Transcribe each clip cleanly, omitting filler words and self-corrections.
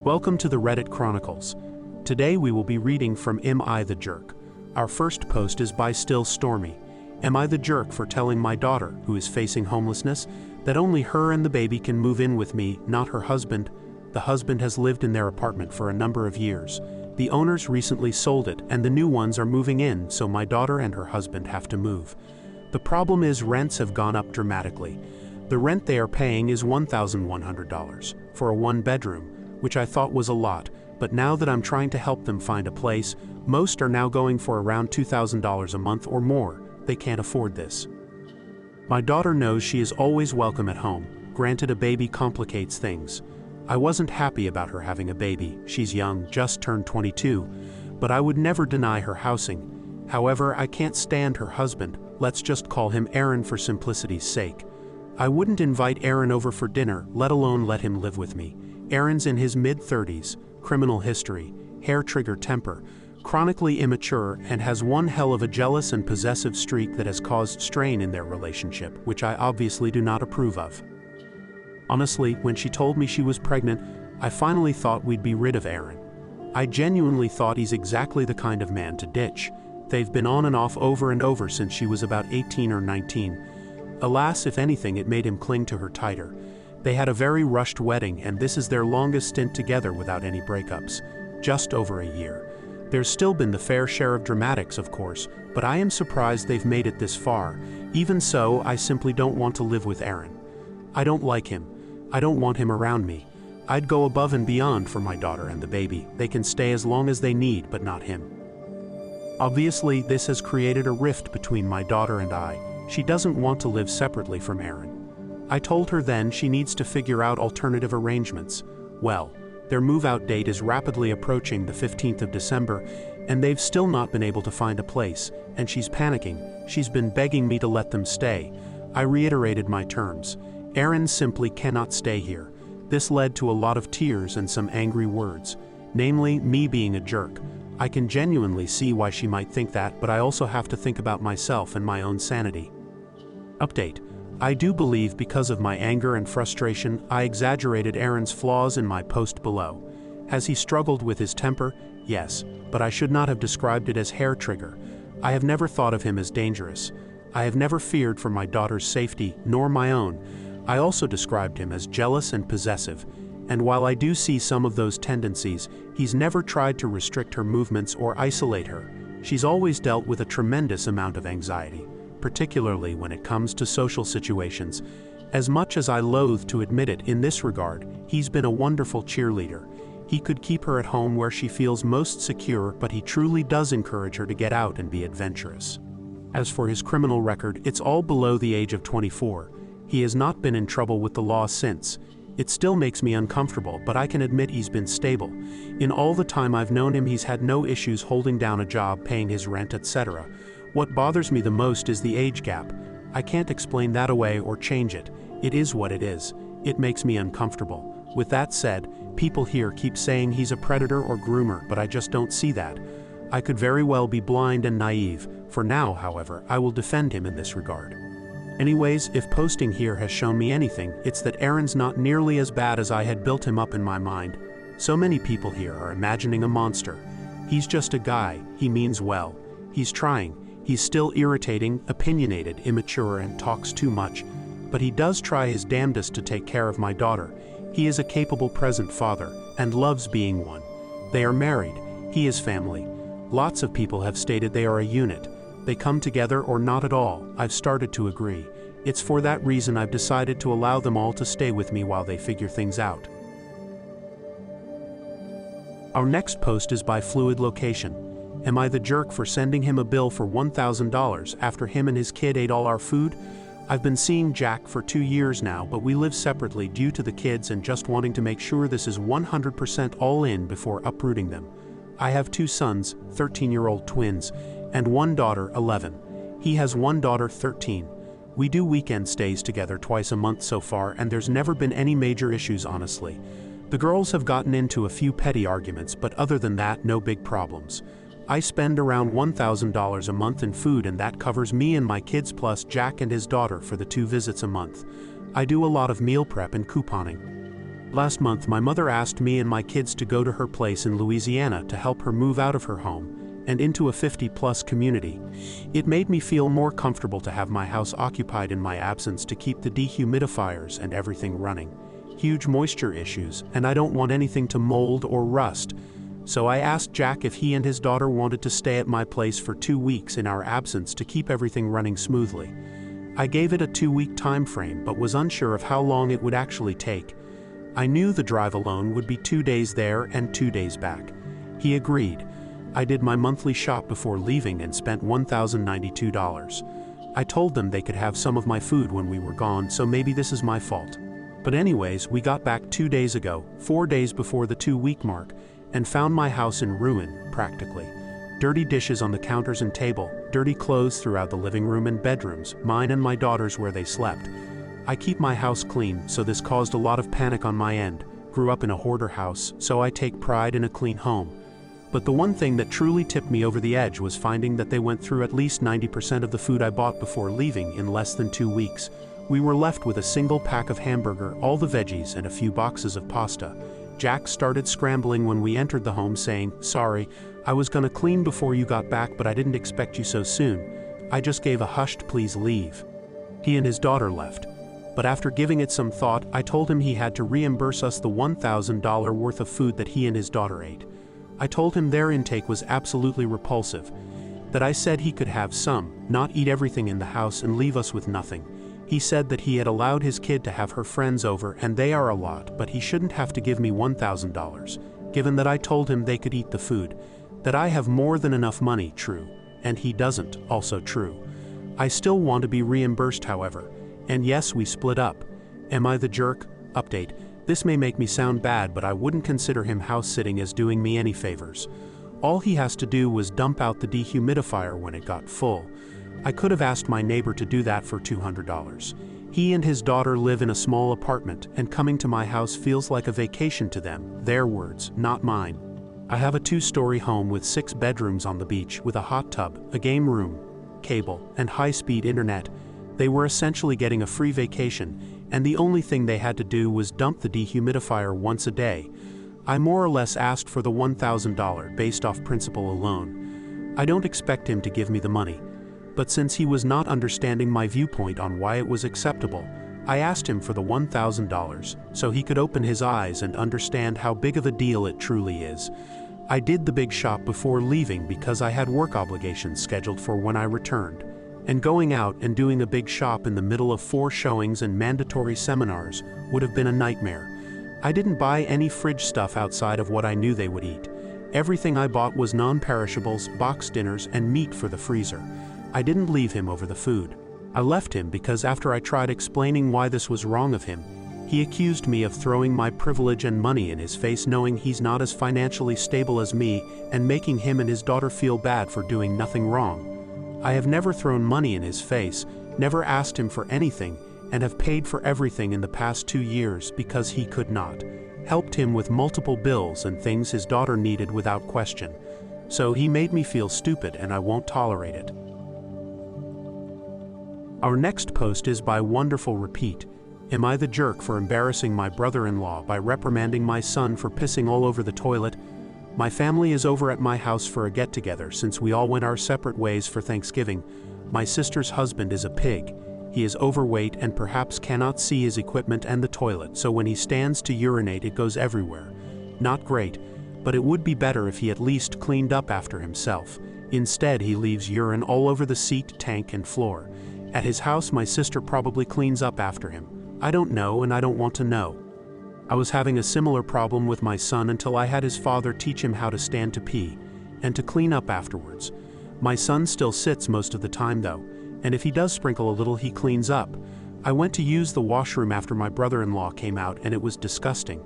Welcome to the Reddit Chronicles. Today we will be reading from Am I the Jerk? Our first post is by Still Stormy. Am I the jerk for telling my daughter, who is facing homelessness, that only her and the baby can move in with me, not her husband? The husband has lived in their apartment for a number of years. The owners recently sold it and the new ones are moving in, so my daughter and her husband have to move. The problem is rents have gone up dramatically. The rent they are paying is $1,100 for a one-bedroom, which I thought was a lot, but now that I'm trying to help them find a place, most are now going for around $2,000 a month or more. They can't afford this. My daughter knows she is always welcome at home. Granted, a baby complicates things. I wasn't happy about her having a baby. She's young, just turned 22, but I would never deny her housing. However, I can't stand her husband. Let's just call him Aaron for simplicity's sake. I wouldn't invite Aaron over for dinner, let alone let him live with me. Aaron's in his mid-30s, criminal history, hair-trigger temper, chronically immature, and has one hell of a jealous and possessive streak that has caused strain in their relationship, which I obviously do not approve of. Honestly, when she told me she was pregnant, I finally thought we'd be rid of Aaron. I genuinely thought he's exactly the kind of man to ditch. They've been on and off over and over since she was about 18 or 19. Alas, if anything, it made him cling to her tighter. They had a very rushed wedding, and this is their longest stint together without any breakups. Just over a year. There's still been the fair share of dramatics, of course, but I am surprised they've made it this far. Even so, I simply don't want to live with Aaron. I don't like him. I don't want him around me. I'd go above and beyond for my daughter and the baby. They can stay as long as they need, but not him. Obviously, this has created a rift between my daughter and I. She doesn't want to live separately from Aaron. I told her then she needs to figure out alternative arrangements. Well, their move-out date is rapidly approaching the 15th of December, and they've still not been able to find a place, and she's panicking. She's been begging me to let them stay. I reiterated my terms. Aaron simply cannot stay here. This led to a lot of tears and some angry words, namely me being a jerk. I can genuinely see why she might think that, but I also have to think about myself and my own sanity. Update. I do believe because of my anger and frustration, I exaggerated Aaron's flaws in my post below. Has he struggled with his temper? Yes, but I should not have described it as hair trigger. I have never thought of him as dangerous. I have never feared for my daughter's safety, nor my own. I also described him as jealous and possessive, and while I do see some of those tendencies, he's never tried to restrict her movements or isolate her. She's always dealt with a tremendous amount of anxiety, particularly when it comes to social situations. As much as I loathe to admit it in this regard, he's been a wonderful cheerleader. He could keep her at home where she feels most secure, but he truly does encourage her to get out and be adventurous. As for his criminal record, it's all below the age of 24. He has not been in trouble with the law since. It still makes me uncomfortable, but I can admit he's been stable. In all the time I've known him, he's had no issues holding down a job, paying his rent, etc. What bothers me the most is the age gap. I can't explain that away or change it. It is what it is. It makes me uncomfortable. With that said, people here keep saying he's a predator or groomer, but I just don't see that. I could very well be blind and naive. For now, however, I will defend him in this regard. Anyways, if posting here has shown me anything, it's that Aaron's not nearly as bad as I had built him up in my mind. So many people here are imagining a monster. He's just a guy. He means well. He's trying. He's still irritating, opinionated, immature, and talks too much. But he does try his damnedest to take care of my daughter. He is a capable present father, and loves being one. They are married. He is family. Lots of people have stated they are a unit. They come together or not at all. I've started to agree. It's for that reason I've decided to allow them all to stay with me while they figure things out. Our next post is by Fluid Location. Am I the jerk for sending him a bill for $1,000 after him and his kid ate all our food? I've been seeing Jack for 2 years now, but we live separately due to the kids and just wanting to make sure this is 100% all in before uprooting them. I have 2 sons, 13-year-old twins, and 1 daughter, 11. He has 1 daughter, 13. We do weekend stays together twice a month so far, and there's never been any major issues, honestly. The girls have gotten into a few petty arguments, but other than that, no big problems. I spend around $1,000 a month in food, and that covers me and my kids plus Jack and his daughter for the 2 visits a month. I do a lot of meal prep and couponing. Last month, my mother asked me and my kids to go to her place in Louisiana to help her move out of her home and into a 50-plus community. It made me feel more comfortable to have my house occupied in my absence to keep the dehumidifiers and everything running. Huge moisture issues, and I don't want anything to mold or rust. So I asked Jack if he and his daughter wanted to stay at my place for 2 weeks in our absence to keep everything running smoothly. I gave it a 2-week time frame, but was unsure of how long it would actually take. I knew the drive alone would be 2 days there and 2 days back. He agreed. I did my monthly shop before leaving and spent $1,092. I told them they could have some of my food when we were gone, so maybe this is my fault. But anyways, we got back 2 days ago, 4 days before the 2-week mark, and found my house in ruin, practically. Dirty dishes on the counters and table, dirty clothes throughout the living room and bedrooms, mine and my daughter's where they slept. I keep my house clean, so this caused a lot of panic on my end. Grew up in a hoarder house, so I take pride in a clean home. But the one thing that truly tipped me over the edge was finding that they went through at least 90% of the food I bought before leaving in less than 2 weeks. We were left with a single pack of hamburger, all the veggies, and a few boxes of pasta. Jack started scrambling when we entered the home, saying, "Sorry, I was gonna clean before you got back, but I didn't expect you so soon." I just gave a hushed "please leave." He and his daughter left. But after giving it some thought, I told him he had to reimburse us the $1,000 worth of food that he and his daughter ate. I told him their intake was absolutely repulsive, that I said he could have some, not eat everything in the house and leave us with nothing. He said that he had allowed his kid to have her friends over, and they are a lot, but he shouldn't have to give me $1,000, given that I told him they could eat the food, that I have more than enough money, true, and he doesn't, also true. I still want to be reimbursed, however, and yes, we split up. Am I the jerk? Update. This may make me sound bad, but I wouldn't consider him house-sitting as doing me any favors. All he has to do was dump out the dehumidifier when it got full. I could have asked my neighbor to do that for $200. He and his daughter live in a small apartment, and coming to my house feels like a vacation to them. Their words, not mine. I have a 2-story home with 6 bedrooms on the beach, with a hot tub, a game room, cable, and high-speed internet. They were essentially getting a free vacation, and the only thing they had to do was dump the dehumidifier once a day. I more or less asked for the $1,000 based off principle alone. I don't expect him to give me the money. But since he was not understanding my viewpoint on why it was acceptable, I asked him for the $1,000 so he could open his eyes and understand how big of a deal it truly is. I did the big shop before leaving because I had work obligations scheduled for when I returned. And going out and doing a big shop in the middle of 4 showings and mandatory seminars would have been a nightmare. I didn't buy any fridge stuff outside of what I knew they would eat. Everything I bought was non-perishables, boxed dinners, and meat for the freezer. I didn't leave him over the food. I left him because after I tried explaining why this was wrong of him, he accused me of throwing my privilege and money in his face, knowing he's not as financially stable as me, and making him and his daughter feel bad for doing nothing wrong. I have never thrown money in his face, never asked him for anything, and have paid for everything in the past 2 years because he could not. Helped him with multiple bills and things his daughter needed without question. So he made me feel stupid, and I won't tolerate it. Our next post is by Wonderful Repeat. Am I the jerk for embarrassing my brother-in-law by reprimanding my son for pissing all over the toilet? My family is over at my house for a get-together since we all went our separate ways for Thanksgiving. My sister's husband is a pig. He is overweight and perhaps cannot see his equipment and the toilet, so when he stands to urinate it goes everywhere. Not great, but it would be better if he at least cleaned up after himself. Instead, he leaves urine all over the seat, tank, and floor. At his house, my sister probably cleans up after him. I don't know, and I don't want to know. I was having a similar problem with my son until I had his father teach him how to stand to pee and to clean up afterwards. My son still sits most of the time though, and if he does sprinkle a little, he cleans up. I went to use the washroom after my brother-in-law came out, and it was disgusting.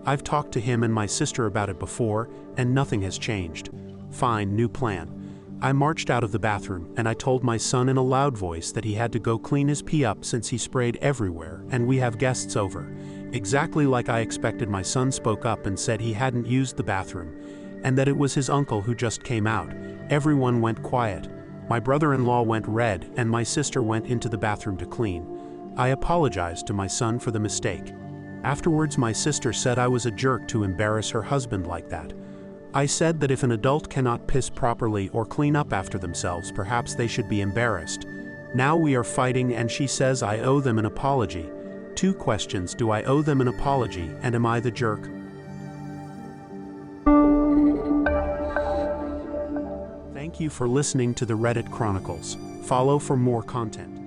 I've talked to him and my sister about it before, and nothing has changed. Fine, new plan. I marched out of the bathroom, and I told my son in a loud voice that he had to go clean his pee up since he sprayed everywhere, and we have guests over. Exactly like I expected, my son spoke up and said he hadn't used the bathroom, and that it was his uncle who just came out. Everyone went quiet. My brother-in-law went red, and my sister went into the bathroom to clean. I apologized to my son for the mistake. Afterwards, my sister said I was a jerk to embarrass her husband like that. I said that if an adult cannot piss properly or clean up after themselves, perhaps they should be embarrassed. Now we are fighting and she says I owe them an apology. 2 questions: do I owe them an apology, and am I the jerk? Thank you for listening to the Reddit Chronicles. Follow for more content.